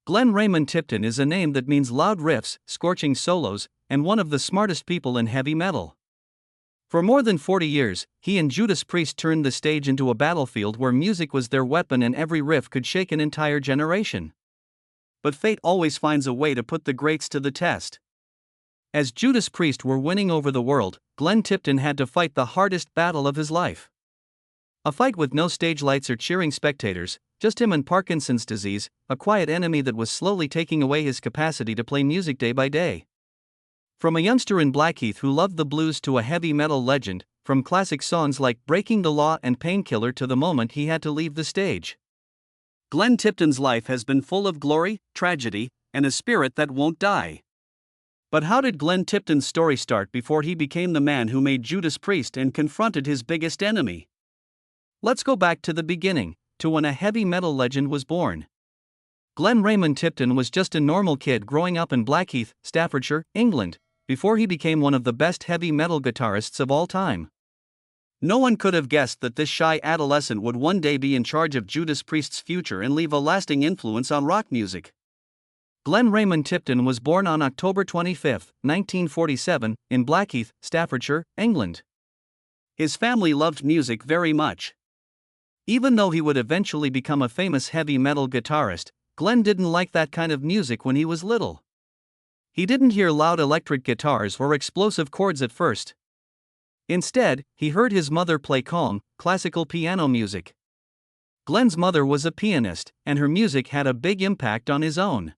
Glenn Raymond Tipton is a name that means loud riffs, scorching solos, and one of the smartest people in heavy metal. For more than 40 years, he and Judas Priest turned the stage into a battlefield where music was their weapon and every riff could shake an entire generation. But fate always finds a way to put the greats to the test. As Judas Priest were winning over the world, Glenn Tipton had to fight the hardest battle of his life. A fight with no stage lights or cheering spectators, just him and Parkinson's disease, a quiet enemy that was slowly taking away his capacity to play music day by day. From a youngster in Blackheath who loved the blues to a heavy metal legend, from classic songs like Breaking the Law and Painkiller to the moment he had to leave the stage. Glenn Tipton's life has been full of glory, tragedy, and a spirit that won't die. But how did Glenn Tipton's story start before he became the man who made Judas Priest and confronted his biggest enemy? Let's go back to the beginning, to when a heavy metal legend was born. Glenn Raymond Tipton was just a normal kid growing up in Blackheath, Staffordshire, England, before he became one of the best heavy metal guitarists of all time. No one could have guessed that this shy adolescent would one day be in charge of Judas Priest's future and leave a lasting influence on rock music. Glenn Raymond Tipton was born on October 25, 1947, in Blackheath, Staffordshire, England. His family loved music very much. Even though he would eventually become a famous heavy metal guitarist, Glenn didn't like that kind of music when he was little. He didn't hear loud electric guitars or explosive chords at first. Instead, he heard his mother play calm, classical piano music. Glenn's mother was a pianist, and her music had a big impact on his own.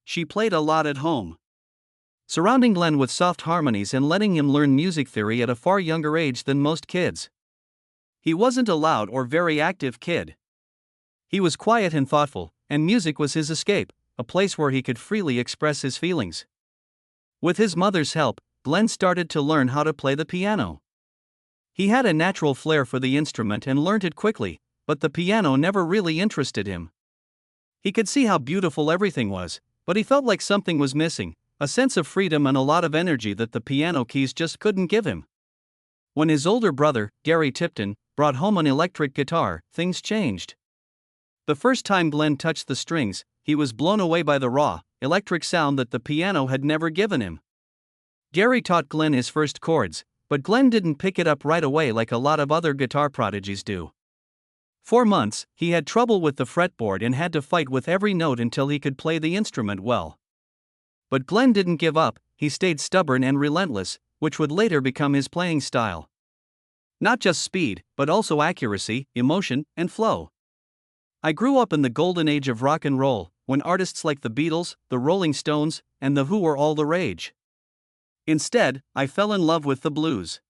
She played a lot at home, surrounding Glenn with soft harmonies and letting him learn music theory at a far younger age than most kids. He wasn't a loud or very active kid. He was quiet and thoughtful, and music was his escape, a place where he could freely express his feelings. With his mother's help, Glenn started to learn how to play the piano. He had a natural flair for the instrument and learned it quickly, but the piano never really interested him. He could see how beautiful everything was, but he felt like something was missing, a sense of freedom and a lot of energy that the piano keys just couldn't give him. When his older brother, Gary Tipton, brought home an electric guitar, things changed. The first time Glenn touched the strings, he was blown away by the raw, electric sound that the piano had never given him. Gary taught Glenn his first chords, but Glenn didn't pick it up right away like a lot of other guitar prodigies do. For months, he had trouble with the fretboard and had to fight with every note until he could play the instrument well. But Glenn didn't give up, he stayed stubborn and relentless, which would later become his playing style. Not just speed, but also accuracy, emotion, and flow. I grew up in the golden age of rock and roll, when artists like the Beatles, the Rolling Stones, and the Who were all the rage. Instead, I fell in love with the blues.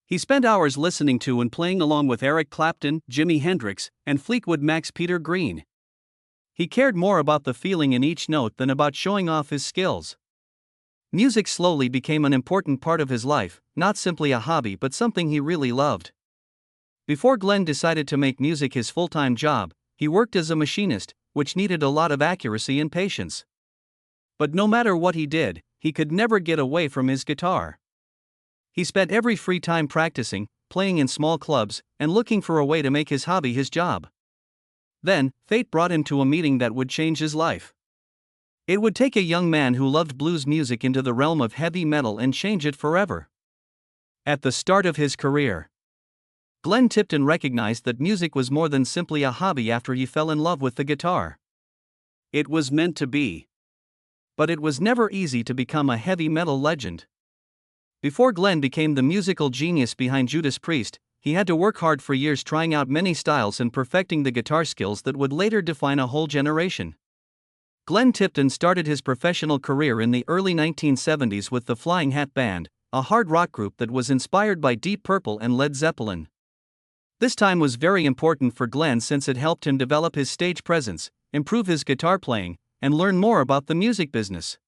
He spent hours listening to and playing along with Eric Clapton, Jimi Hendrix, and Fleetwood Mac's Peter Green. He cared more about the feeling in each note than about showing off his skills. Music slowly became an important part of his life, not simply a hobby but something he really loved. Before Glenn decided to make music his full-time job, he worked as a machinist, which needed a lot of accuracy and patience. But no matter what he did, he could never get away from his guitar. He spent every free time practicing, playing in small clubs, and looking for a way to make his hobby his job. Then, fate brought him to a meeting that would change his life. It would take a young man who loved blues music into the realm of heavy metal and change it forever. At the start of his career, Glenn Tipton recognized that music was more than simply a hobby after he fell in love with the guitar. It was meant to be. But it was never easy to become a heavy metal legend. Before Glenn became the musical genius behind Judas Priest, he had to work hard for years trying out many styles and perfecting the guitar skills that would later define a whole generation. Glenn Tipton started his professional career in the early 1970s with the Flying Hat Band, a hard rock group that was inspired by Deep Purple and Led Zeppelin. This time was very important for Glenn since it helped him develop his stage presence, improve his guitar playing, and learn more about the music business.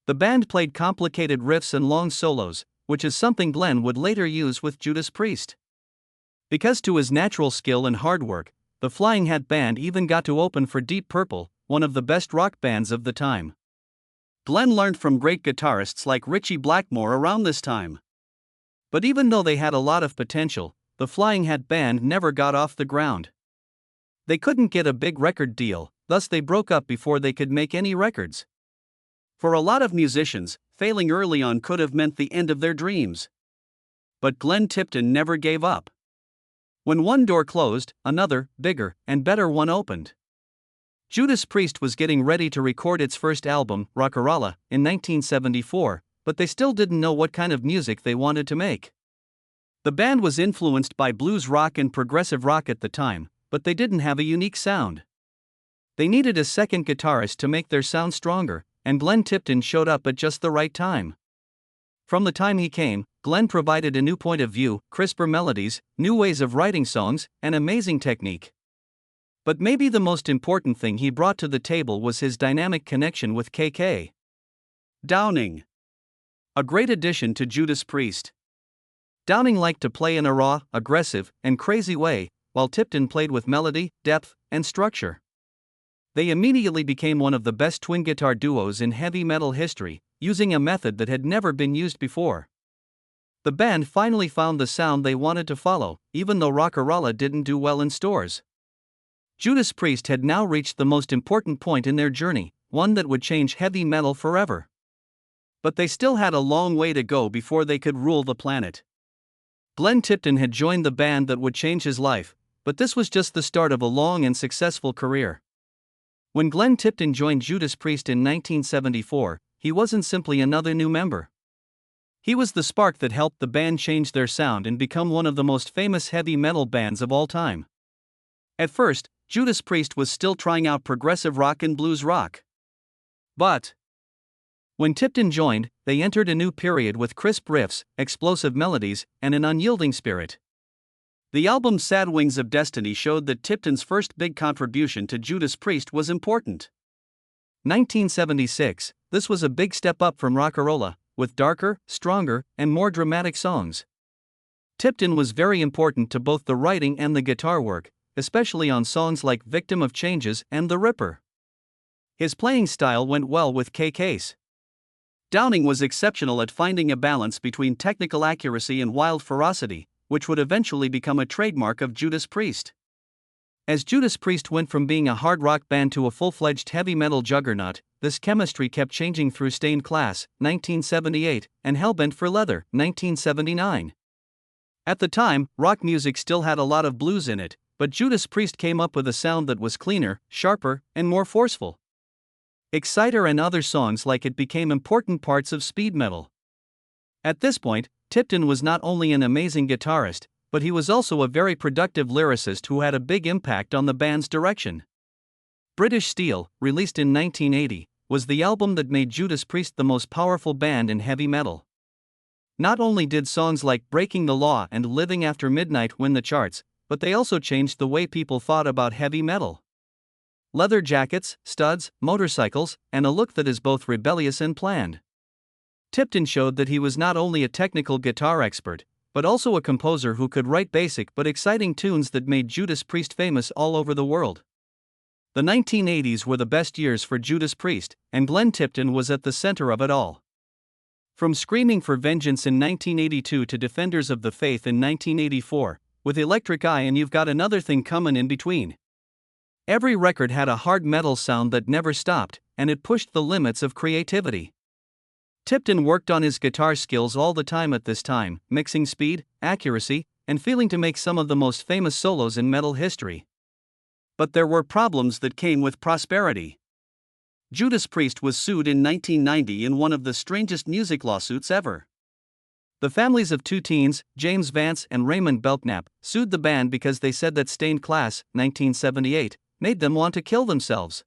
The band played complicated riffs and long solos, which is something Glenn would later use with Judas Priest. Because to his natural skill and hard work, the Flying Hat Band even got to open for Deep Purple, one of the best rock bands of the time. Glenn learned from great guitarists like Ritchie Blackmore around this time. But even though they had a lot of potential, the Flying Hat Band never got off the ground. They couldn't get a big record deal, thus they broke up before they could make any records. For a lot of musicians, failing early on could have meant the end of their dreams. But Glenn Tipton never gave up. When one door closed, another, bigger, and better one opened. Judas Priest was getting ready to record its first album, Rock'n'Rolla, in 1974, but they still didn't know what kind of music they wanted to make. The band was influenced by blues rock and progressive rock at the time, but they didn't have a unique sound. They needed a second guitarist to make their sound stronger, and Glenn Tipton showed up at just the right time. From the time he came, Glenn provided a new point of view, crisper melodies, new ways of writing songs, and amazing technique. But maybe the most important thing he brought to the table was his dynamic connection with K.K. Downing. A great addition to Judas Priest. Downing liked to play in a raw, aggressive, and crazy way, while Tipton played with melody, depth, and structure. They immediately became one of the best twin guitar duos in heavy metal history, using a method that had never been used before. The band finally found the sound they wanted to follow, even though Rock'n'Rolla didn't do well in stores. Judas Priest had now reached the most important point in their journey, one that would change heavy metal forever. But they still had a long way to go before they could rule the planet. Glenn Tipton had joined the band that would change his life, but this was just the start of a long and successful career. When Glenn Tipton joined Judas Priest in 1974, he wasn't simply another new member. He was the spark that helped the band change their sound and become one of the most famous heavy metal bands of all time. At first, Judas Priest was still trying out progressive rock and blues rock. But when Tipton joined, they entered a new period with crisp riffs, explosive melodies, and an unyielding spirit. The album Sad Wings of Destiny showed that Tipton's first big contribution to Judas Priest was important. 1976, this was a big step up from Rock'n'Rolla, with darker, stronger, and more dramatic songs. Tipton was very important to both the writing and the guitar work, especially on songs like Victim of Changes and The Ripper. His playing style went well with K.K.'s. Downing was exceptional at finding a balance between technical accuracy and wild ferocity, which would eventually become a trademark of Judas Priest. As Judas Priest went from being a hard rock band to a full-fledged heavy metal juggernaut, this chemistry kept changing through Stained Class, 1978, and Hellbent for Leather, 1979. At the time, rock music still had a lot of blues in it, but Judas Priest came up with a sound that was cleaner, sharper, and more forceful. Exciter and other songs like it became important parts of speed metal. At this point, Tipton was not only an amazing guitarist, but he was also a very productive lyricist who had a big impact on the band's direction. British Steel, released in 1980, was the album that made Judas Priest the most powerful band in heavy metal. Not only did songs like Breaking the Law and Living After Midnight win the charts, but they also changed the way people thought about heavy metal. Leather jackets, studs, motorcycles, and a look that is both rebellious and planned. Tipton showed that he was not only a technical guitar expert, but also a composer who could write basic but exciting tunes that made Judas Priest famous all over the world. The 1980s were the best years for Judas Priest, and Glenn Tipton was at the center of it all. From Screaming for Vengeance in 1982 to Defenders of the Faith in 1984, with Electric Eye and You've Got Another Thing Comin' in between. Every record had a hard metal sound that never stopped, and it pushed the limits of creativity. Tipton worked on his guitar skills all the time at this time, mixing speed, accuracy, and feeling to make some of the most famous solos in metal history. But there were problems that came with prosperity. Judas Priest was sued in 1990 in one of the strangest music lawsuits ever. The families of two teens, James Vance and Raymond Belknap, sued the band because they said that Stained Class, 1978, made them want to kill themselves.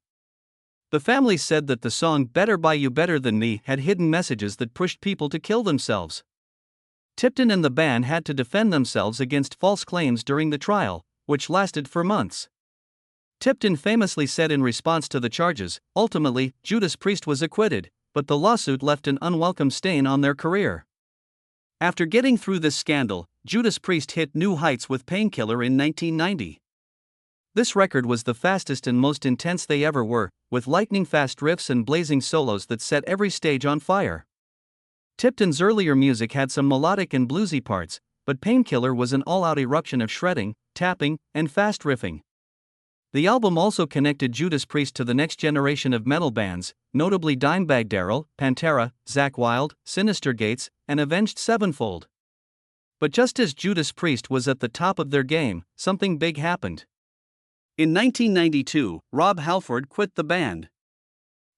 The families said that the song Better By You Better Than Me had hidden messages that pushed people to kill themselves. Tipton and the band had to defend themselves against false claims during the trial, which lasted for months. Tipton famously said in response to the charges, ultimately, Judas Priest was acquitted, but the lawsuit left an unwelcome stain on their career. After getting through this scandal, Judas Priest hit new heights with Painkiller in 1990. This record was the fastest and most intense they ever were, with lightning-fast riffs and blazing solos that set every stage on fire. Tipton's earlier music had some melodic and bluesy parts, but Painkiller was an all-out eruption of shredding, tapping, and fast riffing. The album also connected Judas Priest to the next generation of metal bands, notably Dimebag Darrell, Pantera, Zakk Wylde, Sinister Gates, and Avenged Sevenfold. But just as Judas Priest was at the top of their game, something big happened. In 1992, Rob Halford quit the band.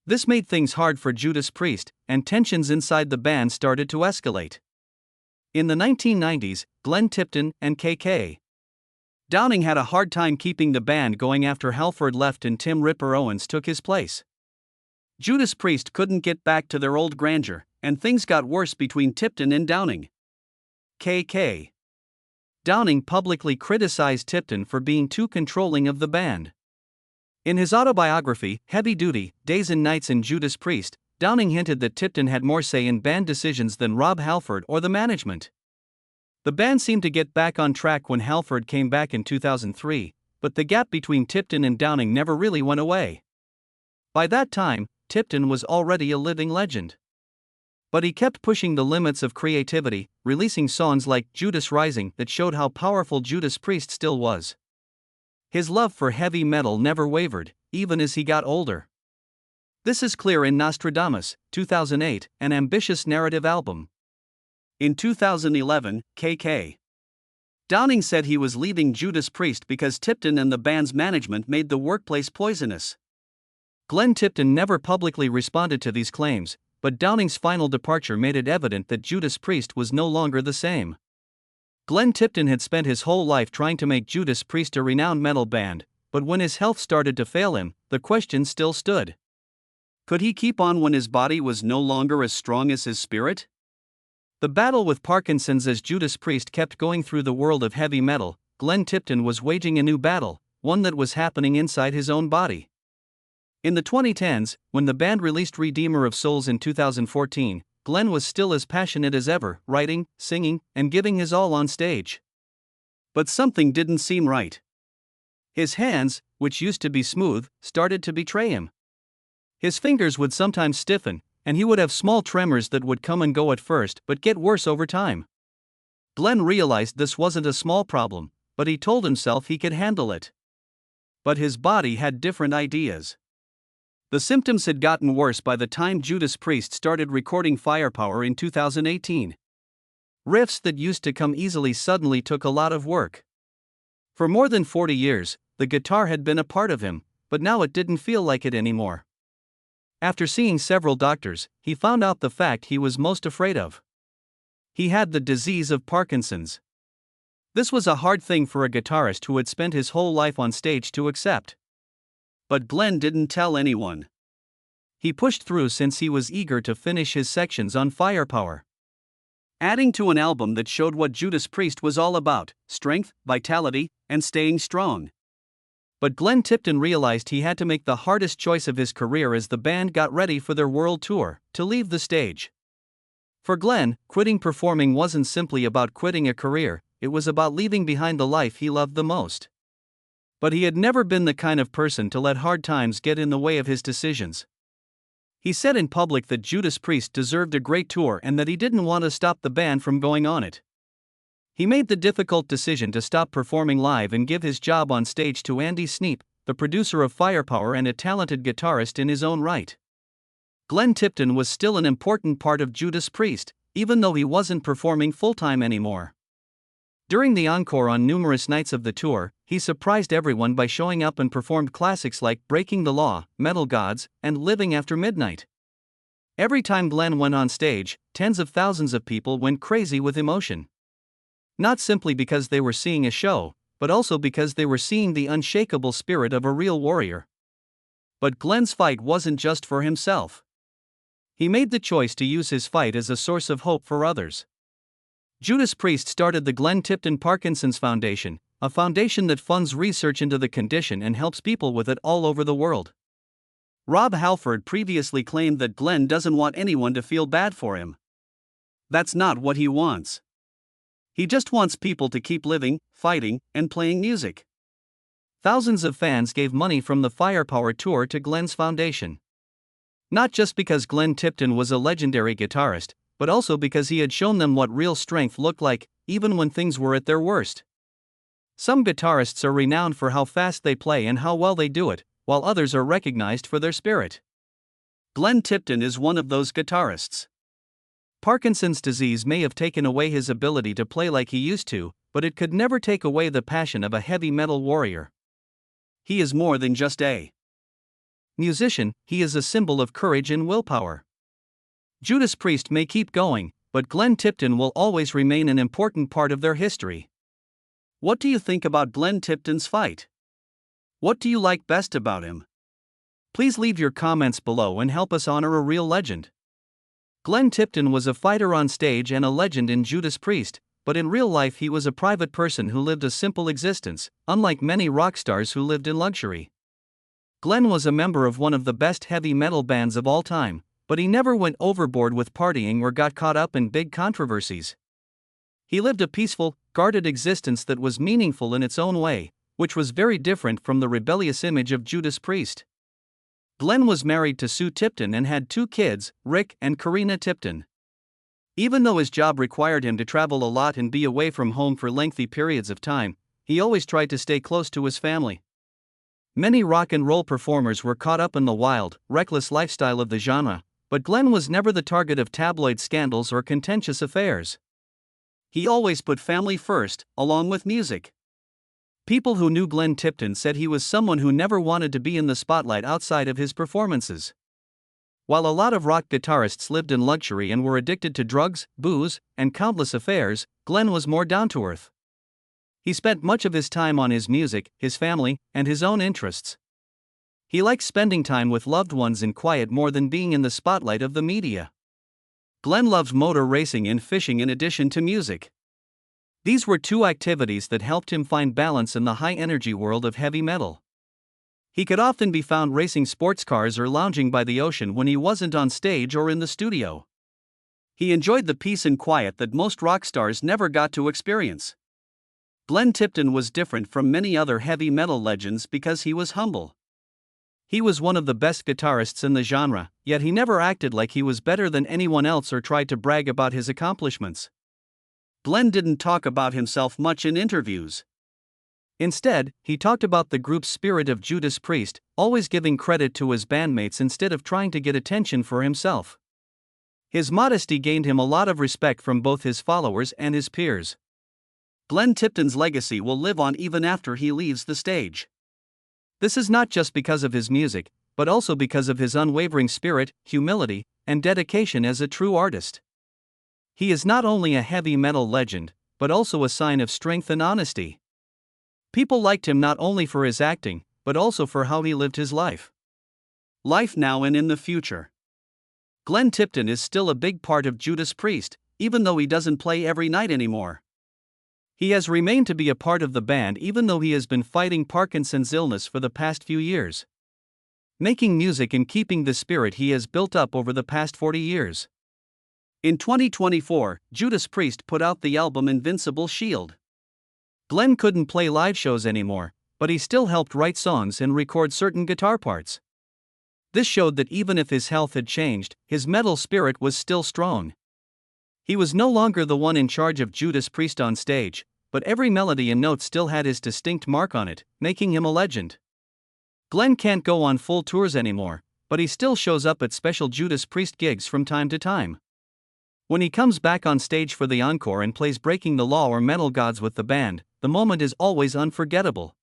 This made things hard for Judas Priest, and tensions inside the band started to escalate. In the 1990s, Glenn Tipton and K.K. Downing had a hard time keeping the band going after Halford left and Tim "Ripper" Owens took his place. Judas Priest couldn't get back to their old grandeur, and things got worse between Tipton and Downing. K.K. Downing publicly criticized Tipton for being too controlling of the band. In his autobiography, Heavy Duty, Days and Nights in Judas Priest, Downing hinted that Tipton had more say in band decisions than Rob Halford or the management. The band seemed to get back on track when Halford came back in 2003, but the gap between Tipton and Downing never really went away. By that time, Tipton was already a living legend. But he kept pushing the limits of creativity, releasing songs like Judas Rising that showed how powerful Judas Priest still was. His love for heavy metal never wavered, even as he got older. This is clear in Nostradamus, 2008, an ambitious narrative album. In 2011, K.K. Downing said he was leaving Judas Priest because Tipton and the band's management made the workplace poisonous. Glenn Tipton never publicly responded to these claims, but Downing's final departure made it evident that Judas Priest was no longer the same. Glenn Tipton had spent his whole life trying to make Judas Priest a renowned metal band, but when his health started to fail him, the question still stood. Could he keep on when his body was no longer as strong as his spirit? The battle with Parkinson's as Judas Priest kept going through the world of heavy metal, Glenn Tipton was waging a new battle, one that was happening inside his own body. In the 2010s, when the band released Redeemer of Souls in 2014, Glenn was still as passionate as ever, writing, singing, and giving his all on stage. But something didn't seem right. His hands, which used to be smooth, started to betray him. His fingers would sometimes stiffen, and he would have small tremors that would come and go at first but get worse over time. Glenn realized this wasn't a small problem, but he told himself he could handle it. But his body had different ideas. The symptoms had gotten worse by the time Judas Priest started recording Firepower in 2018. Riffs that used to come easily suddenly took a lot of work. For more than 40 years, the guitar had been a part of him, but now it didn't feel like it anymore. After seeing several doctors, he found out the fact he was most afraid of. He had the disease of Parkinson's. This was a hard thing for a guitarist who had spent his whole life on stage to accept. But Glenn didn't tell anyone. He pushed through since he was eager to finish his sections on Firepower. Adding to an album that showed what Judas Priest was all about: strength, vitality, and staying strong. But Glenn Tipton realized he had to make the hardest choice of his career as the band got ready for their world tour, to leave the stage. For Glenn, quitting performing wasn't simply about quitting a career, it was about leaving behind the life he loved the most. But he had never been the kind of person to let hard times get in the way of his decisions. He said in public that Judas Priest deserved a great tour and that he didn't want to stop the band from going on it. He made the difficult decision to stop performing live and give his job on stage to Andy Sneap, the producer of Firepower and a talented guitarist in his own right. Glenn Tipton was still an important part of Judas Priest, even though he wasn't performing full-time anymore. During the encore on numerous nights of the tour, he surprised everyone by showing up and performed classics like Breaking the Law, Metal Gods, and Living After Midnight. Every time Glenn went on stage, tens of thousands of people went crazy with emotion. Not simply because they were seeing a show, but also because they were seeing the unshakable spirit of a real warrior. But Glenn's fight wasn't just for himself. He made the choice to use his fight as a source of hope for others. Judas Priest started the Glenn Tipton Parkinson's Foundation, a foundation that funds research into the condition and helps people with it all over the world. Rob Halford previously claimed that Glenn doesn't want anyone to feel bad for him. That's not what he wants. He just wants people to keep living, fighting, and playing music. Thousands of fans gave money from the Firepower tour to Glenn's foundation. Not just because Glenn Tipton was a legendary guitarist, but also because he had shown them what real strength looked like, even when things were at their worst. Some guitarists are renowned for how fast they play and how well they do it, while others are recognized for their spirit. Glenn Tipton is one of those guitarists. Parkinson's disease may have taken away his ability to play like he used to, but it could never take away the passion of a heavy metal warrior. He is more than just a musician, he is a symbol of courage and willpower. Judas Priest may keep going, but Glenn Tipton will always remain an important part of their history. What do you think about Glenn Tipton's fight? What do you like best about him? Please leave your comments below and help us honor a real legend. Glenn Tipton was a fighter on stage and a legend in Judas Priest, but in real life he was a private person who lived a simple existence, unlike many rock stars who lived in luxury. Glenn was a member of one of the best heavy metal bands of all time, but he never went overboard with partying or got caught up in big controversies. He lived a peaceful, guarded existence that was meaningful in its own way, which was very different from the rebellious image of Judas Priest. Glenn was married to Sue Tipton and had 2 kids, Rick and Karina Tipton. Even though his job required him to travel a lot and be away from home for lengthy periods of time, he always tried to stay close to his family. Many rock and roll performers were caught up in the wild, reckless lifestyle of the genre, but Glenn was never the target of tabloid scandals or contentious affairs. He always put family first, along with music. People who knew Glenn Tipton said he was someone who never wanted to be in the spotlight outside of his performances. While a lot of rock guitarists lived in luxury and were addicted to drugs, booze, and countless affairs, Glenn was more down to earth. He spent much of his time on his music, his family, and his own interests. He liked spending time with loved ones in quiet more than being in the spotlight of the media. Glenn loved motor racing and fishing in addition to music. These were 2 activities that helped him find balance in the high-energy world of heavy metal. He could often be found racing sports cars or lounging by the ocean when he wasn't on stage or in the studio. He enjoyed the peace and quiet that most rock stars never got to experience. Glenn Tipton was different from many other heavy metal legends because he was humble. He was one of the best guitarists in the genre, yet he never acted like he was better than anyone else or tried to brag about his accomplishments. Glenn didn't talk about himself much in interviews. Instead, he talked about the group's spirit of Judas Priest, always giving credit to his bandmates instead of trying to get attention for himself. His modesty gained him a lot of respect from both his followers and his peers. Glenn Tipton's legacy will live on even after he leaves the stage. This is not just because of his music, but also because of his unwavering spirit, humility, and dedication as a true artist. He is not only a heavy metal legend, but also a sign of strength and honesty. People liked him not only for his acting, but also for how he lived his life. Life now and in the future. Glenn Tipton is still a big part of Judas Priest, even though he doesn't play every night anymore. He has remained to be a part of the band even though he has been fighting Parkinson's illness for the past few years. Making music and keeping the spirit he has built up over the past 40 years. In 2024, Judas Priest put out the album Invincible Shield. Glenn couldn't play live shows anymore, but he still helped write songs and record certain guitar parts. This showed that even if his health had changed, his metal spirit was still strong. He was no longer the one in charge of Judas Priest on stage, but every melody and note still had his distinct mark on it, making him a legend. Glenn can't go on full tours anymore, but he still shows up at special Judas Priest gigs from time to time. When he comes back on stage for the encore and plays Breaking the Law or Metal Gods with the band, the moment is always unforgettable.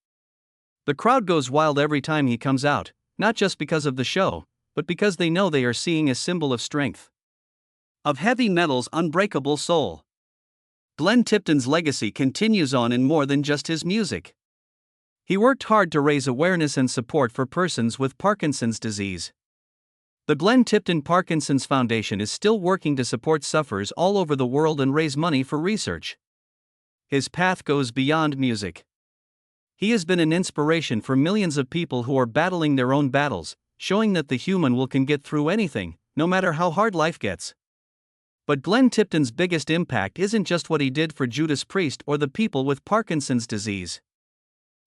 The crowd goes wild every time he comes out, not just because of the show, but because they know they are seeing a symbol of strength. Of heavy metal's unbreakable soul. Glenn Tipton's legacy continues on in more than just his music. He worked hard to raise awareness and support for persons with Parkinson's disease. The Glenn Tipton Parkinson's Foundation is still working to support sufferers all over the world and raise money for research. His path goes beyond music. He has been an inspiration for millions of people who are battling their own battles, showing that the human will can get through anything, no matter how hard life gets. But Glenn Tipton's biggest impact isn't just what he did for Judas Priest or the people with Parkinson's disease.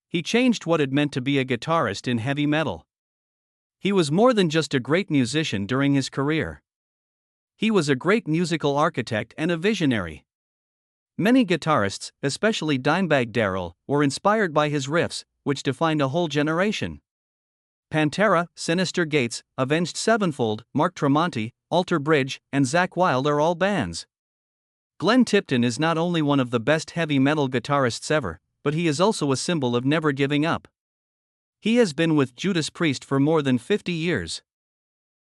He changed what it meant to be a guitarist in heavy metal. He was more than just a great musician during his career. He was a great musical architect and a visionary. Many guitarists, especially Dimebag Darrell, were inspired by his riffs, which defined a whole generation. Pantera, Sinister Gates, Avenged Sevenfold, Mark Tremonti, Alter Bridge, and Zakk Wylde are all bands. Glenn Tipton is not only one of the best heavy metal guitarists ever, but he is also a symbol of never giving up. He has been with Judas Priest for more than 50 years.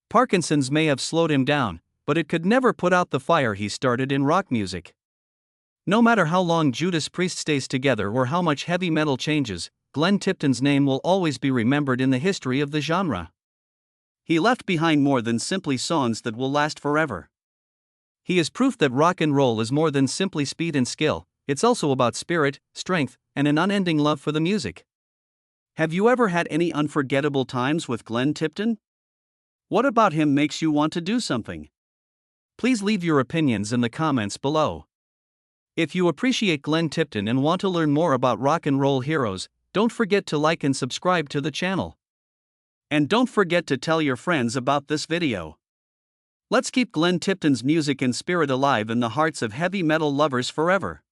Parkinson's may have slowed him down, but it could never put out the fire he started in rock music. No matter how long Judas Priest stays together or how much heavy metal changes, Glenn Tipton's name will always be remembered in the history of the genre. He left behind more than simply songs that will last forever. He is proof that rock and roll is more than simply speed and skill, it's also about spirit, strength, and an unending love for the music. Have you ever had any unforgettable times with Glenn Tipton? What about him makes you want to do something? Please leave your opinions in the comments below. If you appreciate Glenn Tipton and want to learn more about rock and roll heroes, don't forget to like and subscribe to the channel. And don't forget to tell your friends about this video. Let's keep Glenn Tipton's music and spirit alive in the hearts of heavy metal lovers forever.